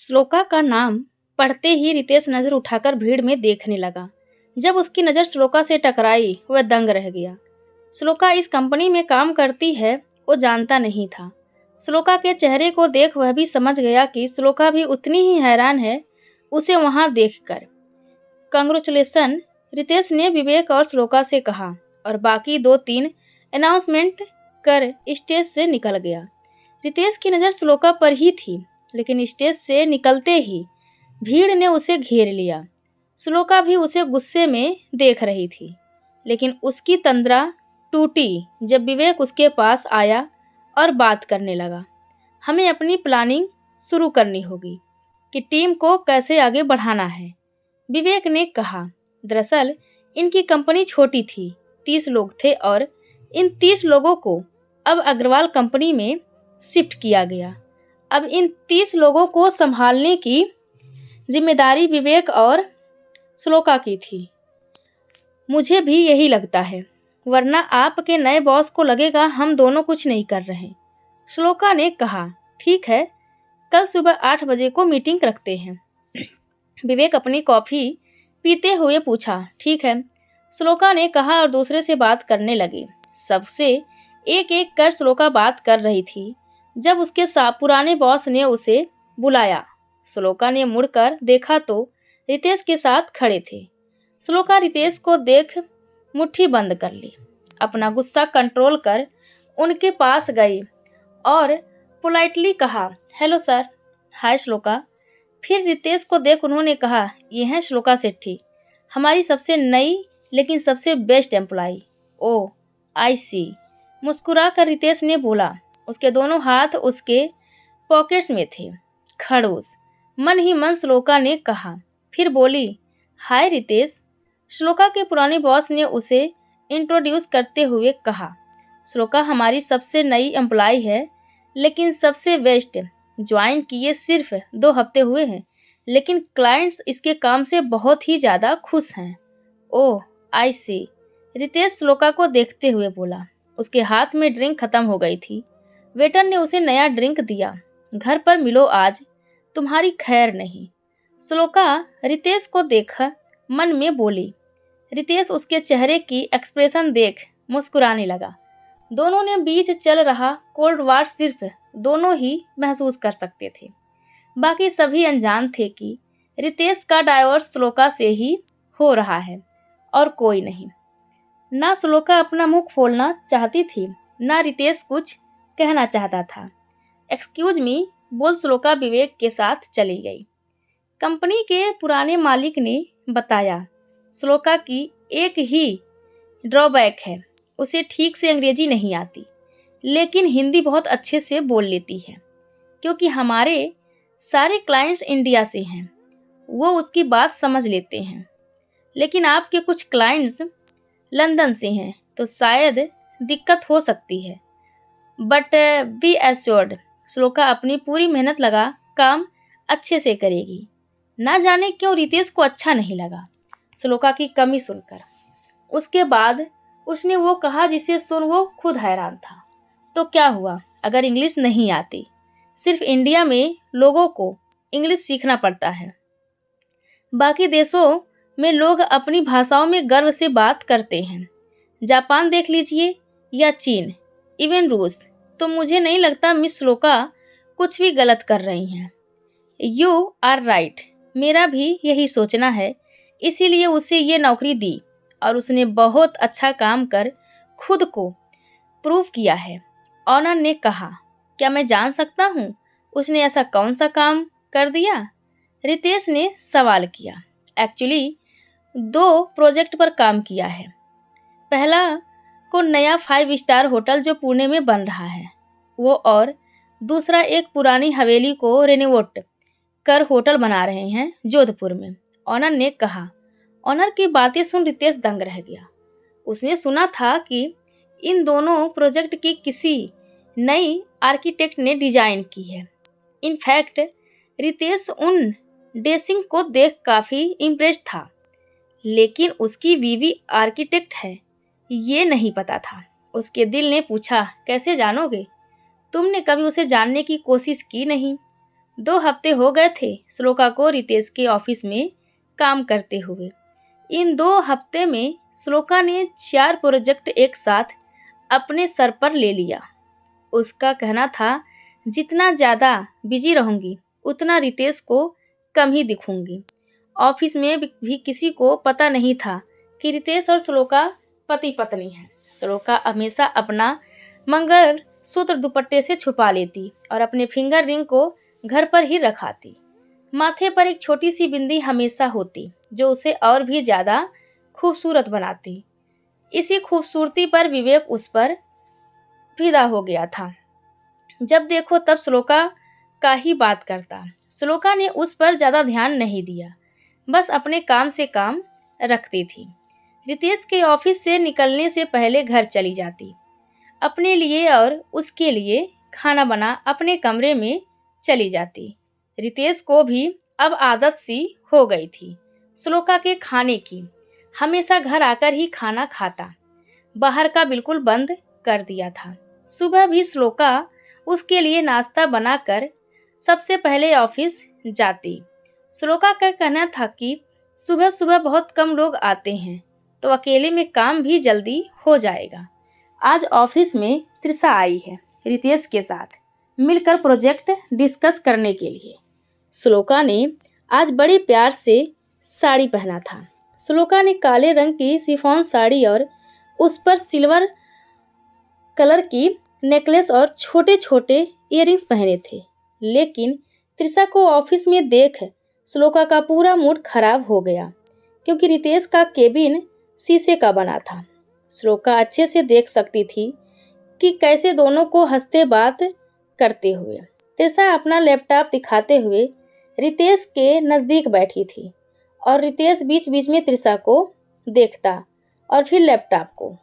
श्लोका का नाम पढ़ते ही रितेश नजर उठाकर भीड़ में देखने लगा। जब उसकी नज़र श्लोका से टकराई वह दंग रह गया। श्लोका इस कंपनी में काम करती है, वो जानता नहीं था। श्लोका के चेहरे को देख वह भी समझ गया कि श्लोका भी उतनी ही हैरान है उसे वहां देखकर। कांग्रेचुलेसन, रितेश ने विवेक और श्लोका से कहा और बाकी 2-3 अनाउंसमेंट कर स्टेज से निकल गया। रितेश की नज़र श्लोका पर ही थी, लेकिन स्टेज से निकलते ही भीड़ ने उसे घेर लिया। श्लोका भी उसे गुस्से में देख रही थी, लेकिन उसकी तंद्रा टूटी जब विवेक उसके पास आया और बात करने लगा। हमें अपनी प्लानिंग शुरू करनी होगी कि टीम को कैसे आगे बढ़ाना है, विवेक ने कहा। दरअसल इनकी कंपनी छोटी थी, 30 लोग थे और इन 30 लोगों को अब अग्रवाल कंपनी में शिफ्ट किया गया। अब इन 30 लोगों को संभालने की जिम्मेदारी विवेक और श्लोका की थी। मुझे भी यही लगता है, वरना आपके नए बॉस को लगेगा हम दोनों कुछ नहीं कर रहे। श्लोका ने कहा, ठीक है, कल सुबह 8 बजे को मीटिंग रखते हैं। विवेक अपनी कॉफ़ी पीते हुए पूछा, ठीक है, श्लोका ने कहा और दूसरे से बात करने लगी। सबसे एक एक कर श्लोका बात कर रही थी। जब उसके पुराने बॉस ने उसे बुलाया, श्लोका ने मुड़कर देखा तो रितेश के साथ खड़े थे। श्लोका रितेश को देख मुट्ठी बंद कर ली। अपना गुस्सा कंट्रोल कर उनके पास गई और पोलाइटली कहा, हेलो सर। हाय श्लोका। फिर रितेश को देख उन्होंने कहा, ये हैं श्लोका सेठी, हमारी सबसे नई लेकिन सबसे बेस्ट एम्प्लॉय। ओह आई सी। मुस्कुरा कर रितेश ने बोला। उसके दोनों हाथ उसके पॉकेट्स में थे। खड़ूस, मन ही मन श्लोका ने कहा। फिर बोली, हाय रितेश। श्लोका के पुराने बॉस ने उसे इंट्रोड्यूस करते हुए कहा, श्लोका हमारी सबसे नई एम्प्लॉय है, लेकिन सबसे बेस्ट। ज्वाइन किए सिर्फ 2 हफ्ते हुए हैं, लेकिन क्लाइंट्स इसके काम से बहुत ही ज़्यादा खुश हैं। ओह आई सी। रितेश श्लोका को देखते हुए बोला। उसके हाथ में ड्रिंक खत्म हो गई थी। वेटर ने उसे नया ड्रिंक दिया। घर पर मिलो आज, तुम्हारी खैर नहीं। श्लोका रितेश को देखा मन में बोली। रितेश उसके चेहरे की एक्सप्रेशन देख मुस्कुराने लगा। दोनों ने बीच चल रहा कोल्ड वार सिर्फ दोनों ही महसूस कर सकते थे। बाकी सभी अनजान थे कि रितेश का डाइवोर्स श्लोका से ही हो रहा है और कोई नहीं। ना श्लोका अपना मुंह खोलना चाहती थी, ना रितेश कुछ कहना चाहता था। एक्सक्यूज मी बोल श्लोका विवेक के साथ चली गई। कंपनी के पुराने मालिक ने बताया, श्लोका की एक ही ड्रॉबैक है, उसे ठीक से अंग्रेजी नहीं आती, लेकिन हिंदी बहुत अच्छे से बोल लेती है। क्योंकि हमारे सारे क्लाइंट्स इंडिया से हैं, वो उसकी बात समझ लेते हैं, लेकिन आपके कुछ क्लाइंट्स लंदन से हैं, तो शायद दिक्कत हो सकती है। बट बी एश्योर्ड, श्लोका अपनी पूरी मेहनत लगा काम अच्छे से करेगी। ना जाने क्यों रितेश को अच्छा नहीं लगा श्लोका की कमी सुनकर। उसके बाद उसने वो कहा जिसे सुन वो खुद हैरान था। तो क्या हुआ अगर इंग्लिश नहीं आती? सिर्फ इंडिया में लोगों को इंग्लिश सीखना पड़ता है। बाकी देशों में लोग अपनी भाषाओं में गर्व से बात करते हैं। जापान देख लीजिए या चीन, इवन रूस। तो मुझे नहीं लगता मिस श्लोका कुछ भी गलत कर रही हैं। यू आर राइट, मेरा भी यही सोचना है, इसीलिए उसे ये नौकरी दी और उसने बहुत अच्छा काम कर खुद को प्रूव किया है। ऑनर ने कहा, क्या मैं जान सकता हूँ उसने ऐसा कौन सा काम कर दिया? रितेश ने सवाल किया। एक्चुअली 2 प्रोजेक्ट पर काम किया है। पहला को नया 5 स्टार होटल जो पुणे में बन रहा है वो, और दूसरा एक पुरानी हवेली को रेनोवेट कर होटल बना रहे हैं जोधपुर में, ऑनर ने कहा। ऑनर की बातें सुन रितेश दंग रह गया। उसने सुना था कि इन दोनों प्रोजेक्ट की किसी नई आर्किटेक्ट ने डिजाइन की है। इनफैक्ट रितेश उन ड्रेसिंग को देख काफ़ी इम्प्रेस था, लेकिन उसकी बीवी आर्किटेक्ट है ये नहीं पता था। उसके दिल ने पूछा, कैसे जानोगे? तुमने कभी उसे जानने की कोशिश की नहीं? 2 हफ्ते हो गए थे श्लोका को रितेश के ऑफिस में काम करते हुए। इन 2 हफ्ते में श्लोका ने 4 प्रोजेक्ट एक साथ अपने सर पर ले लिया। उसका कहना था, जितना ज़्यादा बिजी रहूंगी उतना रितेश को कम ही दिखूंगी। ऑफिस में भी किसी को पता नहीं था कि रितेश और श्लोका पति पत्नी हैं। श्लोका हमेशा अपना मंगलसूत्र दुपट्टे से छुपा लेती और अपने फिंगर रिंग को घर पर ही रखाती। माथे पर एक छोटी सी बिंदी हमेशा होती जो उसे और भी ज़्यादा खूबसूरत बनाती। इसी खूबसूरती पर विवेक उस पर फिदा हो गया था। जब देखो तब श्लोका का ही बात करता। श्लोका ने उस पर ज़्यादा ध्यान नहीं दिया, बस अपने काम से काम रखती थी। रितेश के ऑफिस से निकलने से पहले घर चली जाती, अपने लिए और उसके लिए खाना बना अपने कमरे में चली जाती। रितेश को भी अब आदत सी हो गई थी श्लोका के खाने की। हमेशा घर आकर ही खाना खाता, बाहर का बिल्कुल बंद कर दिया था। सुबह भी श्लोका उसके लिए नाश्ता बनाकर सबसे पहले ऑफिस जाती। श्लोका का कहना था कि सुबह सुबह बहुत कम लोग आते हैं तो अकेले में काम भी जल्दी हो जाएगा। आज ऑफिस में त्रिशा आई है रितेश के साथ मिलकर प्रोजेक्ट डिस्कस करने के लिए। श्लोका ने आज बड़े प्यार से साड़ी पहना था। श्लोका ने काले रंग की शिफॉन साड़ी और उस पर सिल्वर कलर की नेकलेस और छोटे छोटे इयररिंग्स पहने थे। लेकिन त्रिशा को ऑफिस में देख श्लोका का पूरा मूड खराब हो गया, क्योंकि रितेश का केबिन शीशे का बना था। श्लोका अच्छे से देख सकती थी कि कैसे दोनों को हंसते बात करते हुए। त्रिशा अपना लैपटॉप दिखाते हुए रितेश के नज़दीक बैठी थी और रितेश बीच बीच में त्रिशा को देखता और फिर लैपटॉप को।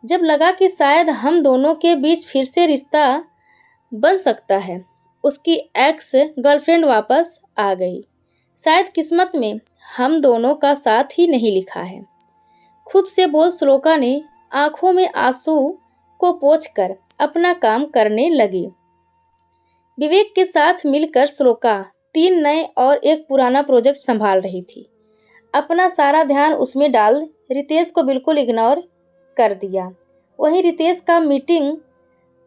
जब लगा कि शायद हम दोनों के बीच फिर से रिश्ता बन सकता है, उसकी एक्स गर्लफ्रेंड वापस आ गई। शायद किस्मत में हम दोनों का साथ ही नहीं लिखा है, खुद से बोल श्लोका ने आंखों में आंसू को पोंछकर अपना काम करने लगी। विवेक के साथ मिलकर श्लोका 3 नए और एक पुराना प्रोजेक्ट संभाल रही थी। अपना सारा ध्यान उसमें डाल रितेश को बिल्कुल इग्नोर कर दिया। वहीं रितेश का मीटिंग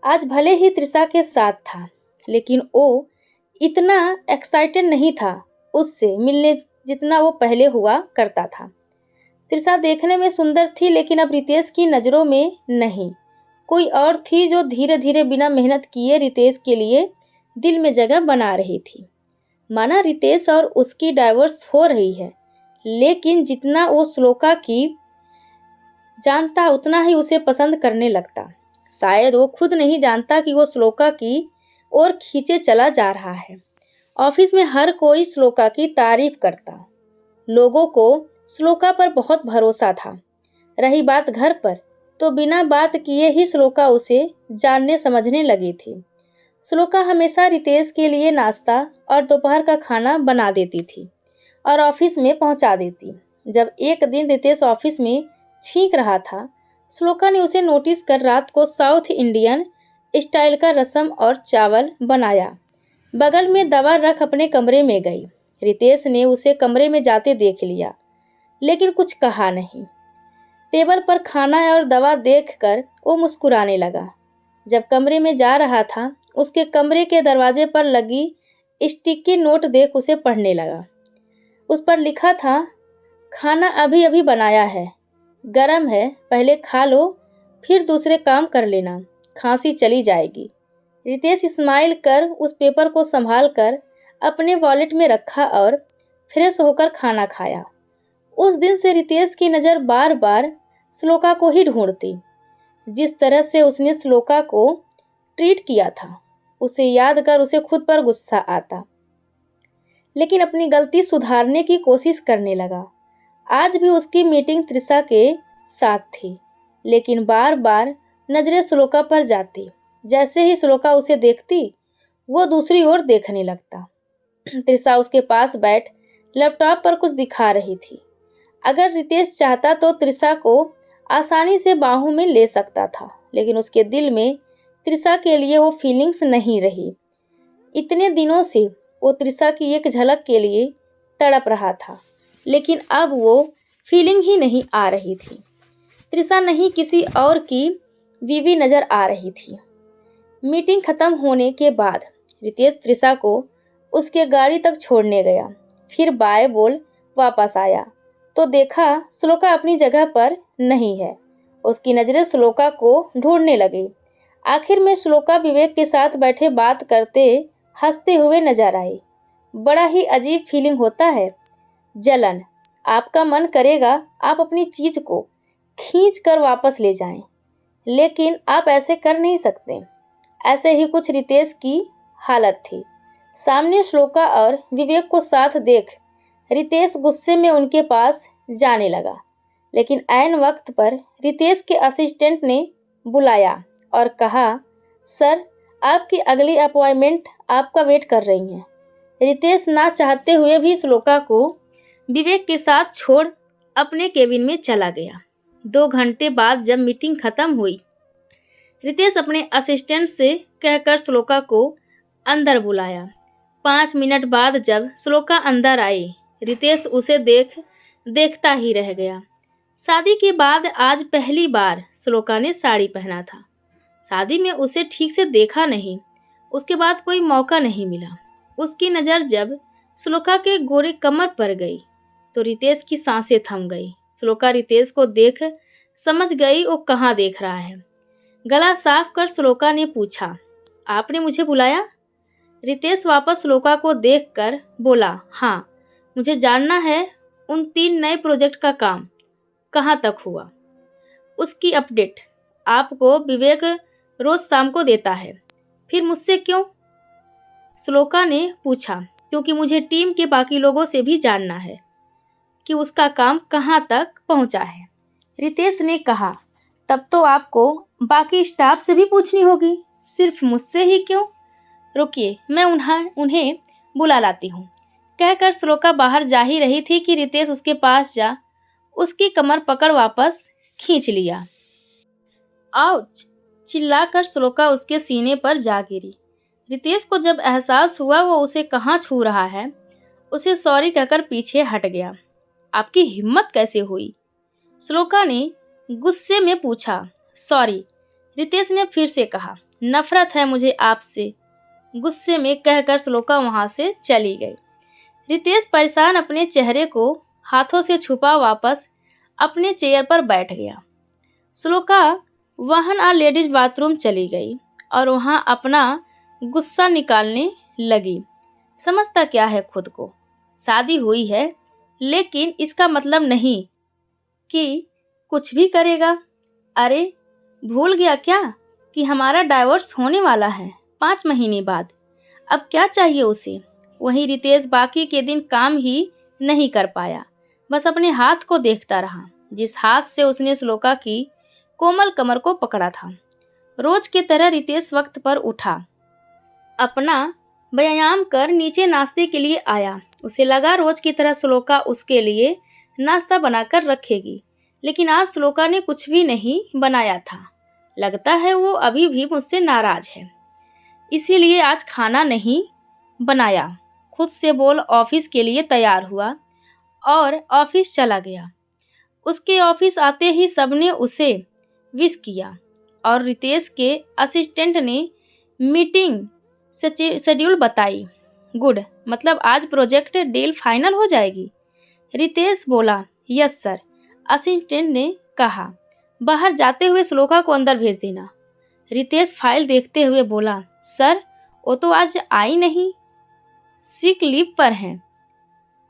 आज भले ही त्रिशा के साथ था, लेकिन वो इतना एक्साइटेड नहीं था उससे मिलने जितना वो पहले हुआ करता था। त्रिशा देखने में सुंदर थी, लेकिन अब रितेश की नज़रों में नहीं, कोई और थी जो धीरे धीरे बिना मेहनत किए रितेश के लिए दिल में जगह बना रही थी। माना रितेश और उसकी डाइवोर्स हो रही है, लेकिन जितना वो श्लोका की जानता उतना ही उसे पसंद करने लगता। शायद वो खुद नहीं जानता कि वो श्लोका की ओर खींचे चला जा रहा है। ऑफिस में हर कोई श्लोका की तारीफ करता। लोगों को श्लोका पर बहुत भरोसा था। रही बात घर पर, तो बिना बात किए ही श्लोका उसे जानने समझने लगी थी। श्लोका हमेशा रितेश के लिए नाश्ता और दोपहर का खाना बना देती थी और ऑफिस में पहुंचा देती। जब एक दिन रितेश ऑफिस में छींक रहा था, श्लोका ने उसे नोटिस कर रात को साउथ इंडियन स्टाइल का रसम और चावल बनाया। बगल में दवा रख अपने कमरे में गई। रितेश ने उसे कमरे में जाते देख लिया, लेकिन कुछ कहा नहीं। टेबल पर खाना और दवा देखकर वो मुस्कुराने लगा। जब कमरे में जा रहा था, उसके कमरे के दरवाजे पर लगी स्टिकी नोट देख उसे पढ़ने लगा। उस पर लिखा था, खाना अभी अभी बनाया है, गरम है, पहले खा लो, फिर दूसरे काम कर लेना, खांसी चली जाएगी। रितेश स्माइल कर उस पेपर को संभाल कर अपने वॉलेट में रखा और फ्रेश होकर खाना खाया। उस दिन से रितेश की नज़र बार बार श्लोका को ही ढूंढती। जिस तरह से उसने श्लोका को ट्रीट किया था, उसे याद कर उसे खुद पर गुस्सा आता, लेकिन अपनी गलती सुधारने की कोशिश करने लगा। आज भी उसकी मीटिंग त्रिशा के साथ थी, लेकिन बार बार नजरें श्लोका पर जाती। जैसे ही श्लोका उसे देखती, वो दूसरी ओर देखने लगता। त्रिशा उसके पास बैठ लैपटॉप पर कुछ दिखा रही थी। अगर रितेश चाहता तो त्रिशा को आसानी से बाहों में ले सकता था, लेकिन उसके दिल में त्रिशा के लिए वो फीलिंग्स नहीं रही। इतने दिनों से वो तृषा की एक झलक के लिए तड़प रहा था, लेकिन अब वो फीलिंग ही नहीं आ रही थी। तृषा नहीं किसी और की बीवी नजर आ रही थी। मीटिंग खत्म होने के बाद रितेश तृषा को उसके गाड़ी तक छोड़ने गया। फिर बाय बोल वापस आया तो देखा श्लोका अपनी जगह पर नहीं है। उसकी नजरें श्लोका को ढूंढने लगी। आखिर में श्लोका विवेक के साथ बैठे बात करते हंसते हुए नजर आई। बड़ा ही अजीब फीलिंग होता है, जलन। आपका मन करेगा आप अपनी चीज को खींच कर वापस ले जाएं, लेकिन आप ऐसे कर नहीं सकते। ऐसे ही कुछ रितेश की हालत थी। सामने श्लोका और विवेक को साथ देख रितेश गुस्से में उनके पास जाने लगा, लेकिन ऐन वक्त पर रितेश के असिस्टेंट ने बुलाया और कहा, सर आपकी अगली अपॉइंटमेंट आपका वेट कर रही हैं। रितेश ना चाहते हुए भी श्लोका को विवेक के साथ छोड़ अपने केबिन में चला गया। 2 घंटे बाद जब मीटिंग खत्म हुई, रितेश अपने असिस्टेंट से कहकर श्लोका को अंदर बुलाया। 5 मिनट बाद जब श्लोका अंदर आई, रितेश उसे देखता ही रह गया। शादी के बाद आज पहली बार श्लोका ने साड़ी पहना था। शादी में उसे ठीक से देखा नहीं, उसके बाद कोई मौका नहीं मिला। उसकी नज़र जब श्लोका के गोरे कमर पर गई तो रितेश की सांसें थम गई। श्लोका रितेश को देख समझ गई वो कहाँ देख रहा है। गला साफ कर श्लोका ने पूछा, आपने मुझे बुलाया? रितेश वापस श्लोका को देखकर बोला, हाँ, मुझे जानना है उन 3 नए प्रोजेक्ट का काम कहाँ तक हुआ, उसकी अपडेट। आपको विवेक रोज शाम को देता है, फिर मुझसे क्यों? श्लोका ने पूछा, क्योंकि मुझे टीम के बाकी लोगों से भी जानना है कि उसका काम कहाँ तक पहुँचा है। रितेश ने कहा, तब तो आपको बाकी स्टाफ से भी पूछनी होगी, सिर्फ मुझसे ही क्यों? रुकिए, मैं उन्हें बुला लाती हूँ। कहकर श्लोका बाहर जा ही रही थी कि रितेश उसके पास जा उसकी कमर पकड़ वापस खींच लिया। आउच! चिल्लाकर श्लोका उसके सीने पर जा गिरी। रितेश को जब एहसास हुआ वो उसे कहाँ छू रहा है, उसे सॉरी कहकर पीछे हट गया। आपकी हिम्मत कैसे हुई? श्लोका ने गुस्से में पूछा। सॉरी, रितेश ने फिर से कहा। नफरत है मुझे आपसे, गुस्से में कहकर श्लोका वहां से चली गई। रितेश परेशान अपने चेहरे को हाथों से छुपा वापस अपने चेयर पर बैठ गया। श्लोका वाहन और लेडीज बाथरूम चली गई और वहां अपना गुस्सा निकालने लगी। समझता क्या है खुद को? शादी हुई है, लेकिन इसका मतलब नहीं कि कुछ भी करेगा। अरे भूल गया क्या कि हमारा डाइवोर्स होने वाला है 5 महीने बाद। अब क्या चाहिए उसे? वहीं रितेश बाकी के दिन काम ही नहीं कर पाया, बस अपने हाथ को देखता रहा, जिस हाथ से उसने श्लोका की कोमल कमर को पकड़ा था। रोज की तरह रितेश वक्त पर उठा, अपना व्यायाम कर नीचे नाश्ते के लिए आया। उसे लगा रोज की तरह श्लोका उसके लिए नाश्ता बनाकर रखेगी, लेकिन आज श्लोका ने कुछ भी नहीं बनाया था। लगता है वो अभी भी मुझसे नाराज है, इसीलिए आज खाना नहीं बनाया। खुद से बोल ऑफिस के लिए तैयार हुआ और ऑफिस चला गया। उसके ऑफिस आते ही सबने उसे विश किया और रितेश के असिस्टेंट ने मीटिंग शेड्यूल बताई। गुड, मतलब आज प्रोजेक्ट डील फाइनल हो जाएगी। रितेश बोला, यस सर। असिस्टेंट ने कहा, बाहर जाते हुए श्लोका को अंदर भेज देना। रितेश फाइल देखते हुए बोला, सर वो तो आज आई नहीं, सिक लीव पर हैं।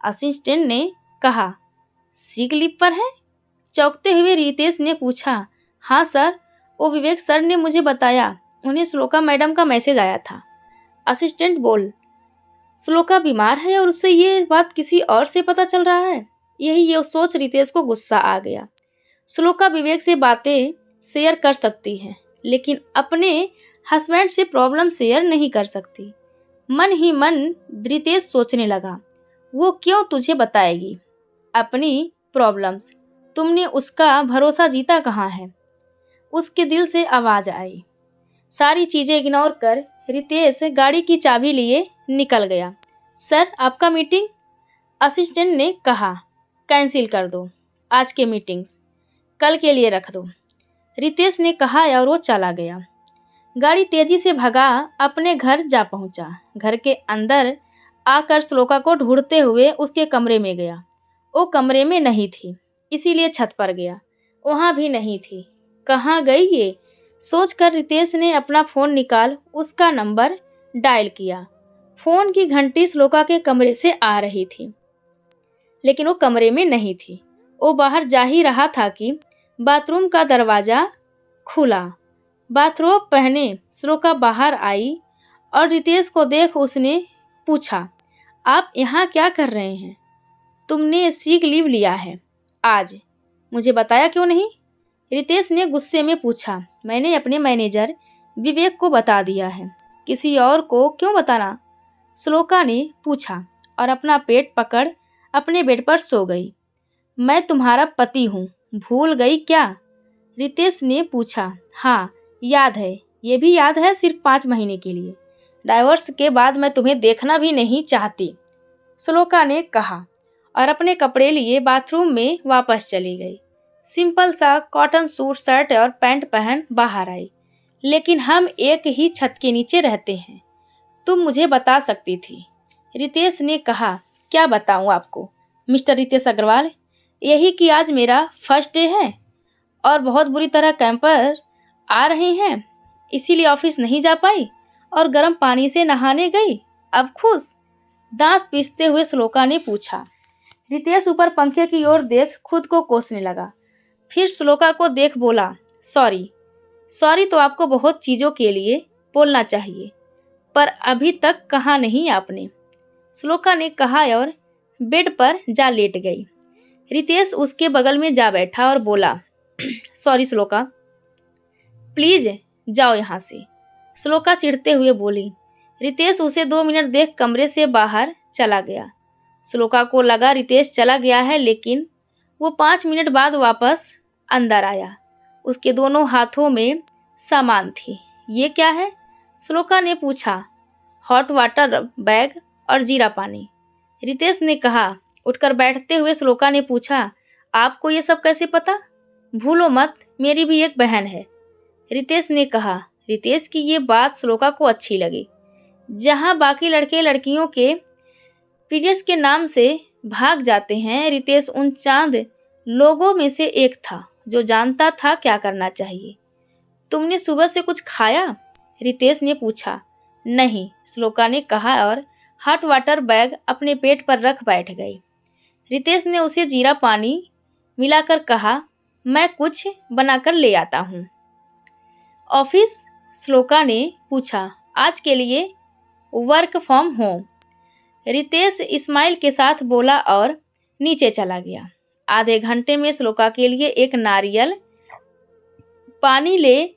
असिस्टेंट ने कहा, सिक लीव पर है? चौंकते हुए रितेश ने पूछा, हाँ सर, वो विवेक सर ने मुझे बताया, उन्हें श्लोका मैडम का मैसेज आया था। असिस्टेंट बोल, श्लोका बीमार है और उससे ये बात किसी और से पता चल रहा है। ये सोच रितेश को गुस्सा आ गया। श्लोका विवेक से बातें शेयर कर सकती है, लेकिन अपने हस्बैंड से प्रॉब्लम शेयर नहीं कर सकती। मन ही मन रितेश सोचने लगा, वो क्यों तुझे बताएगी अपनी प्रॉब्लम्स? तुमने उसका भरोसा जीता कहाँ है? उसके दिल से आवाज़ आई। सारी चीज़ें इग्नोर कर रितेश गाड़ी की चाबी लिए निकल गया। सर आपका मीटिंग? असिस्टेंट ने कहा। कैंसिल कर दो, आज के मीटिंग्स कल के लिए रख दो, रितेश ने कहा और वो चला गया। गाड़ी तेजी से भगा अपने घर जा पहुंचा। घर के अंदर आकर श्लोका को ढूंढते हुए उसके कमरे में गया। वो कमरे में नहीं थी, इसीलिए छत पर गया, वहां भी नहीं थी। कहाँ गई ये सोचकर रितेश ने अपना फोन निकाल उसका नंबर डायल किया। फोन की घंटी श्लोका के कमरे से आ रही थी, लेकिन वो कमरे में नहीं थी। वो बाहर जा ही रहा था कि बाथरूम का दरवाजा खुला। बाथरोब पहने श्लोका बाहर आई और रितेश को देख उसने पूछा, आप यहाँ क्या कर रहे हैं? तुमने सीक लीव लिया है आज, मुझे बताया क्यों नहीं? रितेश ने गुस्से में पूछा। मैंने अपने मैनेजर विवेक को बता दिया है, किसी और को क्यों बताना? श्लोका ने पूछा और अपना पेट पकड़ अपने बेड पर सो गई। मैं तुम्हारा पति हूँ, भूल गई क्या? रितेश ने पूछा। हाँ याद है, ये भी याद है, सिर्फ 5 महीने के लिए। डाइवोर्स के बाद मैं तुम्हें देखना भी नहीं चाहती, श्लोका ने कहा और अपने कपड़े लिए बाथरूम में वापस चली गई। सिंपल सा कॉटन सूट शर्ट और पैंट पहन बाहर आई। लेकिन हम एक ही छत के नीचे रहते हैं, तुम मुझे बता सकती थी, रितेश ने कहा। क्या बताऊं आपको मिस्टर रितेश अग्रवाल, यही कि आज मेरा फर्स्ट डे है और बहुत बुरी तरह कैंपर आ रहे हैं, इसीलिए ऑफिस नहीं जा पाई और गर्म पानी से नहाने गई। अब खुश? दांत पीसते हुए श्लोका ने पूछा। रितेश ऊपर पंखे की ओर देख खुद को कोसने लगा। फिर श्लोका को देख बोला, सॉरी। सॉरी तो आपको बहुत चीज़ों के लिए बोलना चाहिए, पर अभी तक कहा नहीं आपने, श्लोका ने कहा और बेड पर जा लेट गई। रितेश उसके बगल में जा बैठा और बोला, सॉरी श्लोका, प्लीज जाओ यहाँ से, श्लोका चिढ़ते हुए बोली। रितेश उसे 2 मिनट देख कमरे से बाहर चला गया। श्लोका को लगा रितेश चला गया है, लेकिन वो 5 मिनट बाद वापस अंदर आया। उसके दोनों हाथों में सामान थी। ये क्या है? श्लोका ने पूछा। हॉट वाटर बैग और जीरा पानी, रितेश ने कहा। उठकर बैठते हुए श्लोका ने पूछा, आपको ये सब कैसे पता? भूलो मत, मेरी भी एक बहन है, रितेश ने कहा। रितेश की ये बात श्लोका को अच्छी लगी। जहाँ बाकी लड़के लड़कियों के पीरियड्स के नाम से भाग जाते हैं, रितेश उन चांद लोगों में से एक था जो जानता था क्या करना चाहिए। तुमने सुबह से कुछ खाया? रितेश ने पूछा। नहीं, श्लोका ने कहा और हॉट वाटर बैग अपने पेट पर रख बैठ गई। रितेश ने उसे जीरा पानी मिलाकर कहा, मैं कुछ बनाकर ले आता हूँ। ऑफिस? श्लोका ने पूछा। आज के लिए work from home, Ritesh Ismail के साथ बोला और नीचे चला गया। आधे घंटे में श्लोका के लिए एक नारियल पानी ले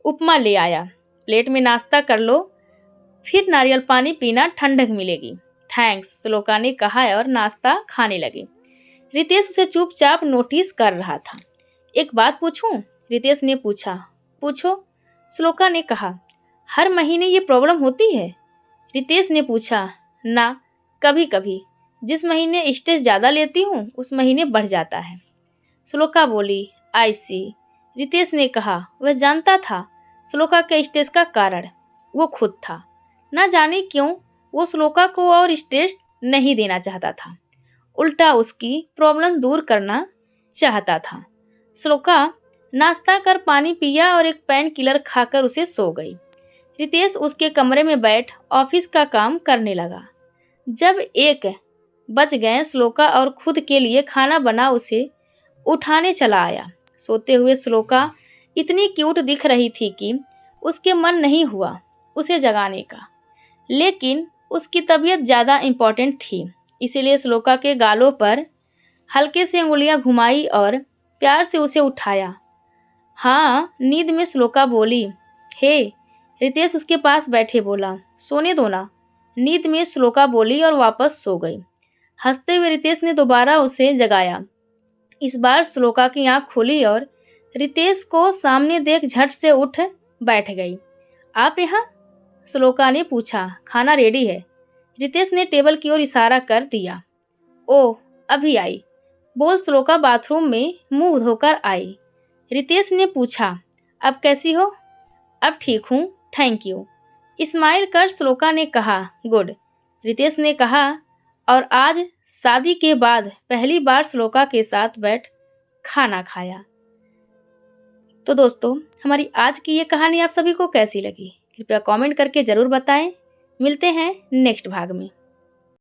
उपमा ले आया। प्लेट में नाश्ता कर लो, फिर नारियल पानी पीना, ठंडक मिलेगी। थैंक्स, श्लोका ने कहा और नाश्ता खाने लगी। रितेश उसे चुपचाप नोटिस कर रहा था। एक बात पूछूं? रितेश ने पूछा। पूछो, श्लोका ने कहा। हर महीने ये प्रॉब्लम होती है? रितेश ने पूछा। ना, कभी कभी जिस महीने स्ट्रेस ज़्यादा लेती हूँ उस महीने बढ़ जाता है, श्लोका बोली। आई सी, रितेश ने कहा। वह जानता था श्लोका के स्ट्रेस का कारण वो खुद था। ना जाने क्यों वो श्लोका को और स्ट्रेस नहीं देना चाहता था, उल्टा उसकी प्रॉब्लम दूर करना चाहता था। श्लोका नाश्ता कर पानी पिया और एक पेन किलर खाकर उसे सो गई। रितेश उसके कमरे में बैठ ऑफिस का काम करने लगा। जब 1 बज गए, श्लोका और खुद के लिए खाना बना उसे उठाने चला आया। सोते हुए श्लोका इतनी क्यूट दिख रही थी कि उसके मन नहीं हुआ उसे जगाने का, लेकिन उसकी तबीयत ज़्यादा इम्पोर्टेंट थी, इसीलिए श्लोका के गालों पर हल्के से उंगलियां घुमाई और प्यार से उसे उठाया। हाँ, नींद में श्लोका बोली। हे, रितेश उसके पास बैठे बोला। सोने दो ना, नींद में श्लोका बोली और वापस सो गई। हंसते हुए रितेश ने दोबारा उसे जगाया। इस बार श्लोका की आंख खुली और रितेश को सामने देख झट से उठ बैठ गई। आप यहाँ? श्लोका ने पूछा। खाना रेडी है, रितेश ने टेबल की ओर इशारा कर दिया। ओह, अभी आई, बोल श्लोका बाथरूम में मुंह धोकर आई। रितेश ने पूछा, अब कैसी हो? अब ठीक हूँ, थैंक यू। स्माइल कर श्लोका ने कहा, गुड। रितेश ने कहा, और आज शादी के बाद पहली बार श्लोका के साथ बैठ खाना खाया। तो दोस्तों, हमारी आज की ये कहानी आप सभी को कैसी लगी? कृपया कमेंट करके ज़रूर बताएं। मिलते हैं नेक्स्ट भाग में।